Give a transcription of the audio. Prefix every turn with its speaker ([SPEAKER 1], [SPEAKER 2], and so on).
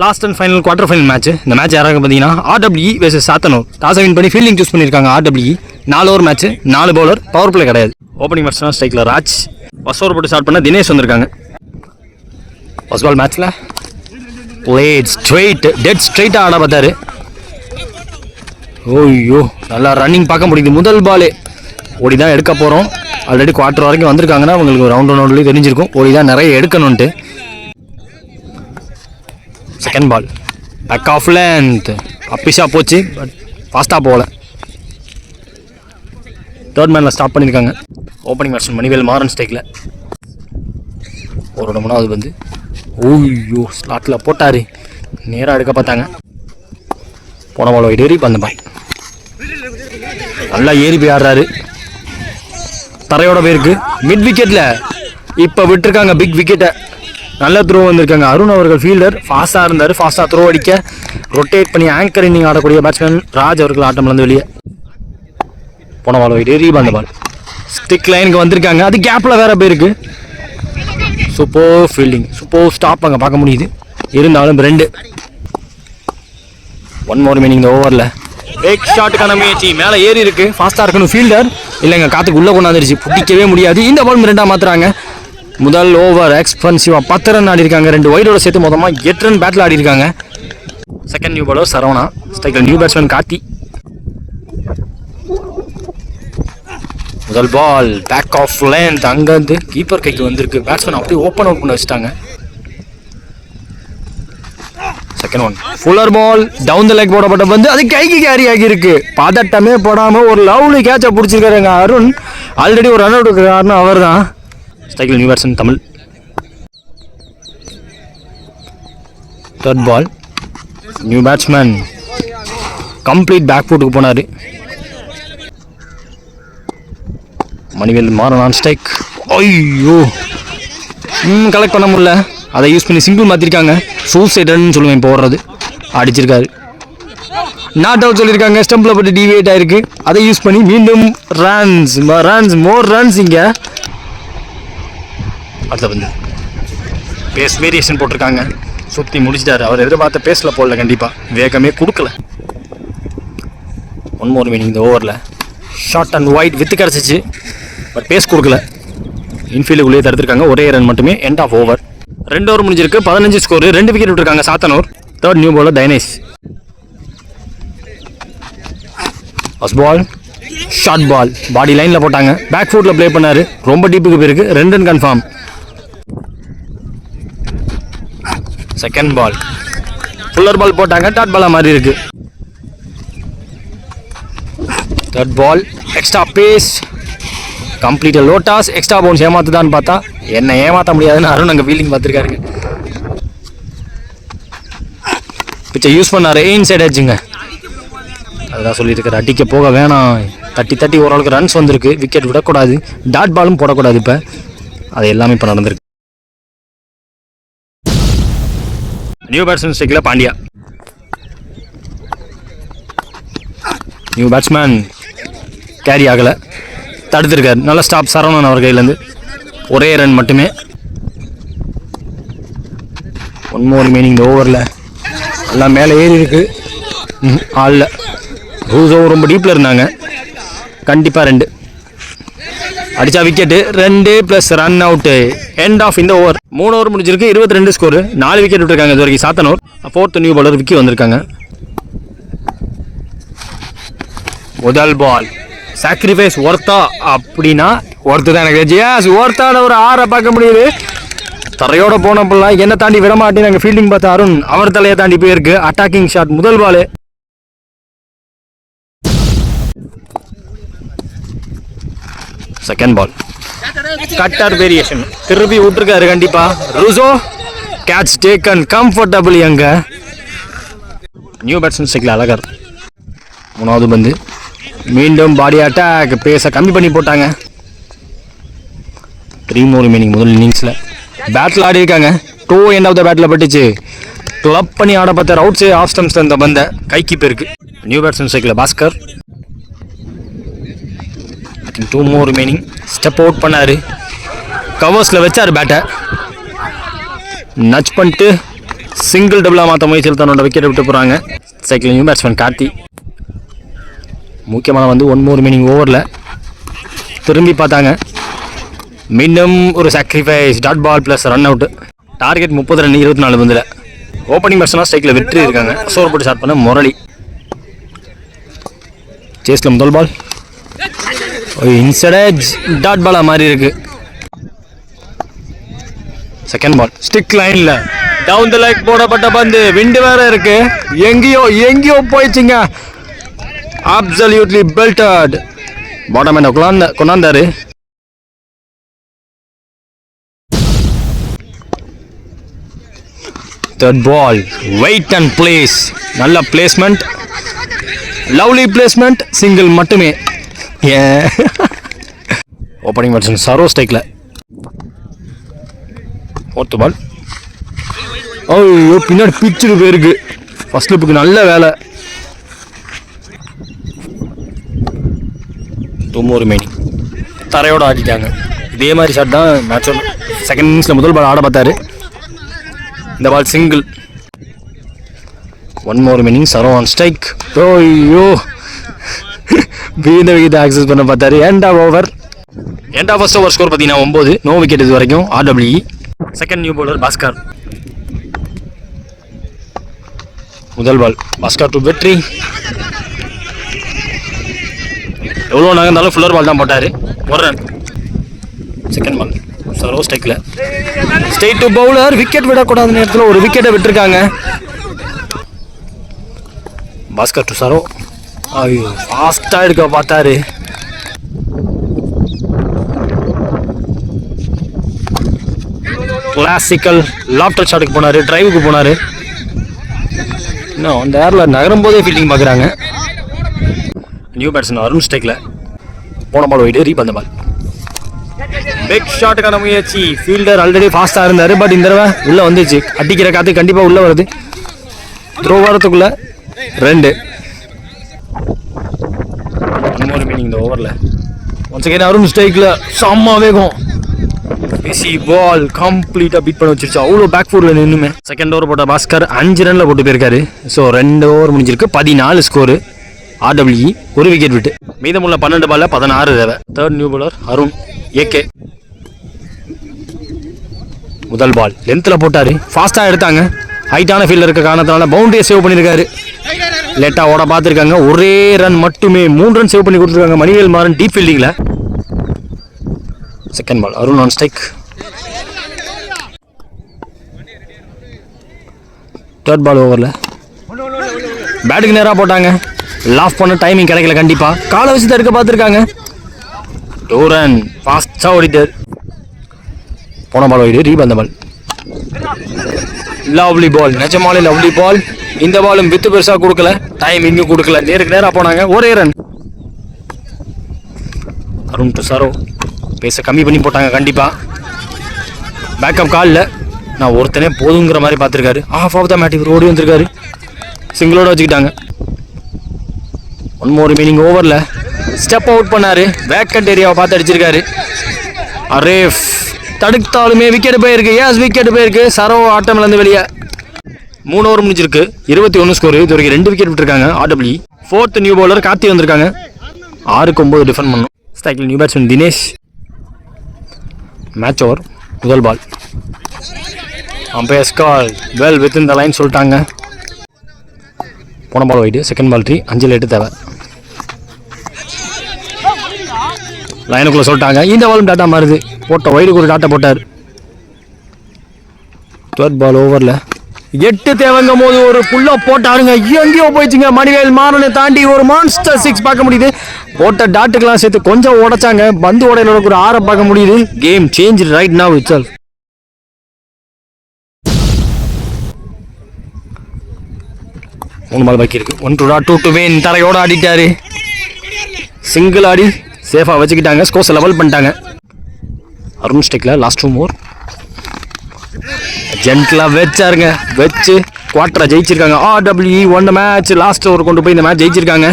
[SPEAKER 1] Last and final quarter final match. இந்த match யாராக பார்த்தீங்கன்னா RWE versus Sathanur. Toss win பண்ணி ஃபீல்டிங் சூஸ் பண்ணியிருக்காங்க RWE. 4 over match, 4 bowler, power play கிடையாது. Opening batsman ஸ்ட்ரைக்கில் ராஜ், ஃபர்ஸ்ட் ஓவர் போட்டு ஸ்டார்ட் பண்ண தினேஷ் வந்திருக்காங்க. ஃபர்ஸ்ட் பால் மேட்ச்சில் பிளேட் ஸ்ட்ரெயிட், டெட் ஸ்ட்ரெயிட்டாக ஆட பார்த்தாரு. ஓய்யோ, நல்லா ரன்னிங் பார்க்க முடியுது. முதல் பாலே ஓடி தான் எடுக்க போகிறோம். ஆல்ரெடி குவார்டர் வரைக்கும் வந்திருக்காங்கன்னா அவங்களுக்கு ரவுண்ட்லேயே தெரிஞ்சிருக்கும் ஓடி தான் நிறைய எடுக்கணுன்ட்டு. Second ball back of length, அப்பிஷா போச்சு, பட் ஃபாஸ்ட்டாக போகல. தேர்ட் மேனில் ஸ்டாப் பண்ணியிருக்காங்க. ஓப்பனிங் பேட்ஸ்மேன் மணிவேல் மாறன் ஸ்ட்ரைக்கில். ஒரு 3வது வந்து ஓய்யோ ஸ்லாட்டில் போட்டார். நேராக எடுக்க பார்த்தாங்க. போன பால் வைட் ஏறி அந்த பால் நல்லா ஏறி போய் ஆடுறாரு. தரையோட போயிருக்கு. மிட் விக்கெட்டில் இப்போ விட்டுருக்காங்க பிக் விக்கெட்டை. நல்ல த்ரோ வந்திருக்காங்க. அருண் அவர்கள் ஃபீல்டர் ஃபாஸ்ட்டாக இருந்தார். ஃபாஸ்ட்டாக த்ரோ அடிக்க ரொட்டேட் பண்ணி ஆங்கர் இன்னிங் ஆடக்கூடிய பேட்ஸ்மேன் ராஜ் அவர்கள் ஆட்டம்லேருந்து வெளியே. போன பால் வைட் ஏறி அந்த பால் ஸ்டிக் லைனுக்கு வந்திருக்காங்க. அது கேப்பில் வேற போயிருக்கு. சூப்பர் ஃபீல்டிங், சூப்பர் ஸ்டாப் அங்கே பார்க்க முடியுது. இருந்தாலும் 2 1 more மீனிங் இந்த ஓவரில். பேக் ஷாட்டுக்கான முயற்சி மேலே ஏறி இருக்கு. ஃபாஸ்ட்டாக இருக்கணும் ஃபீல்டர். இல்லைங்க, காற்றுக்கு உள்ளே கொண்டாந்துருச்சு, பிடிக்கவே முடியாது. இந்த பால் 2 மாற்றுறாங்க. முதல் ஓவர் எக்ஸ்பென்சிவாக 10 ரன் ஆடி இருக்காங்க. 2 வைடோட சேர்த்து மொத்தமாக 8 ரன் பேட்டில் ஆடி இருக்காங்க. செகண்ட் நியூ பாலர் சரவணா ஸ்ட்ரைக்கில். New batsman Karthi. முதல் பால் பேக் ஆஃப் லென்த், அங்கேருந்து கீப்பர் கைக்கு வந்திருக்கு. பேட்ஸ்மேன் அப்படியே ஓப்பன் அவுட் பண்ண வச்சுட்டாங்க. Second one fuller ball down the leg போடப்பட்ட வந்து அது கைக்கு கேரி ஆகியிருக்கு. பதட்டமே போடாமல் ஒரு லவ்லி கேட்சை பிடிச்சிருக்காருங்க அருண். ஆல்ரெடி ஒரு ரன் அவுட் இருக்கிறாருன்னு அவர் தான். ஸ்ட்ரைக்கில் new batsman Tamil. Third ball new batsman complete back ஃபுட்டுக்கு போனார். Manivel Maran on strike. ஐயோ, கலெக்ட் பண்ண முடியல. அதை யூஸ் பண்ணி சிங்கிள் மாற்றிருக்காங்க. சூசைடர்னு சொல்லுவேன் இப்போ ஓடுறது. அடிச்சிருக்காரு. நாட் அவுட் சொல்லியிருக்காங்க. ஸ்டம்பில் போட்டு டிவியேட் ஆயிருக்கு. அதை யூஸ் பண்ணி மீண்டும் ரன்ஸ் மோர் ரன்ஸ். இங்கே அதில் வந்து பேஸ் வேரியேஷன் போட்டிருக்காங்க. சுற்றி முடிச்சிட்டாரு. அவர் எதிர்பார்த்த பேஸில் போடல, கண்டிப்பாக வேகமே கொடுக்கல. 1 more மீனிங் இந்த ஓவரில். ஷார்ட் அண்ட் ஒயிட் வித்து கிடச்சிச்சு, பட் பேஸ் கொடுக்கல. இன்ஃபீல்டுக்குள்ளேயே தடுத்துருக்காங்க. ஒரே ரன் மட்டுமே. End of over. 2 ஓவர் முடிஞ்சிருக்கு. 15 ஸ்கோர். 2 விக்கெட் விட்டுருக்காங்க Sathanur. Third new bowler Dinesh. First ball short ball body லைனில் போட்டாங்க. பேக் ஃபுட்டில் ப்ளே பண்ணார். ரொம்ப டீப்புக்கு போயிருக்கு. 2 run confirm. Second ball fuller ball போட்டாங்க. டாட் பாலாக மாதிரி இருக்கு. Third ball extra pace, complete லோட்டாஸ். எக்ஸ்ட்ரா பவுன்ஸ் ஏமாத்துதான்னு பார்த்தா என்ன ஏமாற்ற முடியாதுன்னு அருண் அங்கே ஃபீல்டிங் பார்த்துருக்காருங்க. பிச்சை யூஸ் பண்ணார். இன்சைட் எட்ஜுங்க. அதுதான் சொல்லியிருக்காரு, அடிக்க போக வேணாம். தட்டி ஓரளவுக்கு ரன்ஸ் வந்திருக்கு. விக்கெட் விடக்கூடாது. டாட் பாலும் போடக்கூடாது. இப்போ அது எல்லாமே இப்போ நடந்திருக்கு. நியூ பேட்ஸ்மேன் ஸ்ட்ரைக்கில் பாண்டியா. நியூ பேட்ஸ்மேன் கேரி ஆகலை, தடுத்திருக்காரு. நல்ல ஸ்டாப் சரவணன் அவர் கையிலேருந்து. ஒரே ரன் மட்டுமே. 1 more மீனிங் இந்த ஓவரில். எல்லாம் மேலே ஏறி இருக்கு. ஆளில் ரூஸோ ரொம்ப டீப்பில் இருந்தாங்க. கண்டிப்பாக 2 அடித்தா wicket. 2 + run out. End of இந்த ஓவர். 3 ஓவர் முடிஞ்சிருக்கு. 22 ஸ்கோரு. 4 விக்கெட் விட்டுருக்காங்க இது வரைக்கும் சாத்தனூர். 4th நியூ பாலர் விக்கி வந்திருக்காங்க. முதல் பால் சாக்ரிஃபைஸ் ஒர்த்தா அப்படின்னா ஒர்த்து தான். எனக்கு ஜியாஸ் ஒர்த்தான ஒரு 6 பார்க்க முடியுது. தரையோட போனப்பெல்லாம் என்ன தாண்டி விட மாட்டேன். நாங்கள் ஃபீல்டிங் பார்த்த அருண் அவர் தலையை தாண்டி போயிருக்கு. அட்டாக்கிங் ஷாட் முதல் பால். செகண்ட் பால் கட்டர் வேரியேஷன் திருப்பி விட்டுருக்காரு. கண்டிப்பா ரூசோ கேட்ச் டேக்கன் கம்ஃபர்டபுள். அங்க நியூ பேட்ஸ்மேன் ஸ்ட்ரைக்கில் அழகர். 3வது பந்து மீண்டும் பாடி அட்டாக். பேஸை கம்மி பண்ணி போட்டாங்க. 3 more மீனிங் முதல் இன்னிங்ஸில். பேட்டில் ஆடி இருக்காங்க. 2 எண்ட் ஆஃப் த பேட்டில் பட்டுச்சு. கிளப் பண்ணி ஆட பார்த்தார். அவுட் சைட் ஆஃப் ஸ்டம்ப்ஸ் இந்த பந்த கைக்கு போயிருக்கு. நியூ பேட்ஸ்மேன் ஸ்ட்ரைக்கில் Bhaskar. 2 more meaning. Step out பண்ணார். கவர்ஸில் வச்சார் பேட்டை. நச் பண்ணிட்டு சிங்கிள் டபுளாக மாற்ற முயற்சியில் தன்னோட விக்கெட்டை விட்டு போகிறாங்க. Cycle new batsman Karthi. முக்கியமான வந்து 1 more மீனிங் ஓவரில் திரும்பி பார்த்தாங்க. மீண்டும் ஒரு sacrifice, dot ball plus run out. Target 30 run 24 பந்தில். ஓப்பனிங் பேட்ஸ்மேனாக ஸ்ட்ரைக்கில் வெற்றி இருக்காங்க. ஸ்கோர் போட்டு ஸ்டார்ட் பண்ண முரளி. சேஸில் முதல் பால் இன்சைட் டாட் பாலாக மாறி இருக்கு. செகண்ட் பால் ஸ்டிக் லைனில் டவுன் த லைக் போடப்பட்ட பந்து. விண்டு வேற இருக்கு. எங்கேயோ போயிடுச்சுங்க. Absolutely belted. பாட்டம் என்ன கொண்டாந்தாரு. Third ball wait and place. நல்ல பிளேஸ்மெண்ட், லவ்லி பிளேஸ்மெண்ட், சிங்கிள் மட்டுமே. ஓப்பனிங் பேட்ஸ்மேன் சரோ ஸ்ட்ரைக்கில். ஃபோர்த் பால் ஐயோ பின்னாடி பிச்சுட்டு போயிருக்கு. ஃபர்ஸ்ட் லிப்புக்கு நல்ல வேலை. 2 more மீனிங் தரையோட ஆடிட்டாங்க. இதே மாதிரி ஷாட் தான் மேட்ச் செகண்ட் இன்னிங்ஸில் முதல் பால் ஆட பார்த்தாரு. இந்த பால் சிங்கிள். 1 more மீனிங் சரோ ஆன் ஸ்ட்ரைக். ஐயோ வீத விகித ஆக்சஸ் பண்ண பார்த்தாரு. End of over. End of first over score பார்த்தீங்கன்னா 9. நோ விக்கெட் இது வரைக்கும். RWE. Second new bowler Bhaskar. முதல் பால் பாஸ்கர் டு வெற்றி. எவ்வளோ நகர்ந்தாலும் ஃபுல்லர் பால் தான் போட்டார். 1 ரன். செகண்ட் பால் சரோ ஸ்ட்ரைக்கில். Straight to bowler. விக்கெட் விடக்கூடாத நேரத்தில் ஒரு விக்கெட்டை விட்டுருக்காங்க. பாஸ்கர் டு சரோ. ஐயோ ஃபாஸ்ட்டாக எடுக்க பார்த்தாரு. கிளாசிக்கல் லாப்டர் ஷாட்டுக்கு போனார். டிரைவுக்கு போனார். இன்னும் அந்த ஏரில் நகரும் போதே ஃபீல்டிங் பார்க்குறாங்க. நியூ பேட்ஸ்மேன் அருண் ஸ்ட்ரைக்கில். போன பால் வைடு ரீப். அந்த பால் பிக் ஷாட்டுக்கான முயற்சி. ஃபீல்டர் ஆல்ரெடி ஃபாஸ்ட்டாக இருந்தார். பட் இந்த தடவை உள்ளே வந்துச்சு. அடிக்கிற காற்று கண்டிப்பாக உள்ளே வருது. த்ரோ வரத்துக்குள்ளே 2. 1 more மீனிங் இந்த ஓவரில். ஒன்ஸ் அகைன் அருண் ஸ்ட்ரைக்கில். செம்ம வேகம். பிசி பால் கம்ப்ளீட்டாக பீட் பண்ண வச்சிருச்சு. அவ்வளோ பேக் ஃபுட்டில் நின்றுமே. செகண்ட் ஓவர் போட்ட பாஸ்கர் 5 ரனில் போட்டு போயிருக்காரு. ஸோ 2 ஓவர் முடிஞ்சிருக்கு. 14 ஸ்கோரு. RWE ஒரு விக்கெட் விட்டு. மீதமுள்ள 12 பாலில் 16 தேவை. Third new bowler Arun AK. முதல் பால் லென்த்தில் போட்டார். ஃபாஸ்ட்டாக எடுத்தாங்க. ஹைட்டான ஃபீல்டில் இருக்க காரணத்தினால பவுண்டரியை சேவ் பண்ணியிருக்காரு. லேட்டாக ஓட பார்த்துருக்காங்க. ஒரே ரன் மட்டுமே. 3 ரன் சேவ் பண்ணி கொடுத்துருக்காங்க. மணிவேல் மாறன் டீப் ஃபீல்டிங்கில். Second ball Arun on strike. Third ball ஓவரில் பேட்டுக்கு நேராக போட்டாங்க. லாஃப் பண்ண டைமிங் கிடைக்கல. கண்டிப்பாக காலை வச்சு தான் எடுக்க பார்த்துருக்காங்க. 2 ரன் ஃபாஸ்ட்டாக ஓடிட்டார். போன பால் ஓடி ரீப். அந்த பால் லவ்லி பால். நிஜமாலே லவ்லி பால். இந்த பாலும் வித்து பெருசாக கொடுக்கல. டைம் இங்கே கொடுக்கல. நேருக்கு நேராக போனாங்க. ஒரே ரன். அருண் டு சரோ. பேச கம்மி பண்ணி போட்டாங்க. கண்டிப்பாக பேக்கப் காலில் நான் ஒருத்தனே போதுங்கிற மாதிரி பார்த்துருக்காரு. ஆஃப் ஆஃப் த மேட் இவர் ஓடி வந்திருக்காரு. சிங்கிளோட வச்சுக்கிட்டாங்க. 1 more மீனிங் ஓவரில் ஸ்டெப் அவுட் பண்ணார். வேக்கண்ட் ஏரியாவை பார்த்து அடிச்சிருக்காரு. அரேஃப் தடுத்தாலுமே விக்கெட் போயிருக்கு. விக்கெட் போயிருக்கு. சரோ ஆட்டம்லேருந்து வெளியே. 3 ஓவர் முடிஞ்சிருக்கு. 21 ஸ்கோர். இது வரைக்கும் 2 விக்கெட் விட்டுருக்காங்க. RWE. Fourth new bowler Karthi வந்திருக்காங்க. 6க்கு 9 டிஃபெண்ட் பண்ணும். ஸ்ட்ரைக்கில் new batsman Dinesh. Match over. முதல் ball umpires call well within the line சொல்லிட்டாங்க. போன பால் வைடு. Second ball 3. 5 8 தேவை. லைனுக்குள்ளே சொல்லிட்டாங்க. இந்த பாலும் டாட்டா மாறுது. போட்ட வைடுக்கு ஒரு டாட்டா போட்டார். தேர்ட் பால் ஓவரில் 8 தேவைங்கும் போது ஒரு புல்ல போட்டாருங்க. எங்கேயோ போயிடுச்சுங்க. மணிவேல் மாறனை தாண்டி ஒரு மான்ஸ்டர் 6 பார்க்க முடியுது. போட்ட டாட்டுக்கெல்லாம் சேர்த்து கொஞ்சம் உடைச்சாங்க. பந்து உடையில ஒரு 6 பார்க்க முடியுது. Game change right now itself. மூணு பால் பாக்கி இருக்கு. 1 to win. தரையோட ஆடிட்டாரு. சிங்கிள் ஆடி சேஃபாக வச்சுக்கிட்டாங்க. ஸ்கோர்ஸ் லெவல் பண்ணிட்டாங்க. அருண் ஸ்டெக்கில் லாஸ்ட் 2 more. ஜென்டலாக வச்சாருங்க. வச்சு குவார்டரை ஜெயிச்சிருக்காங்க. RWE 1 மேட்ச் லாஸ்ட் ஓவர் கொண்டு போய் இந்த மேட்ச் ஜெயிச்சிருக்காங்க.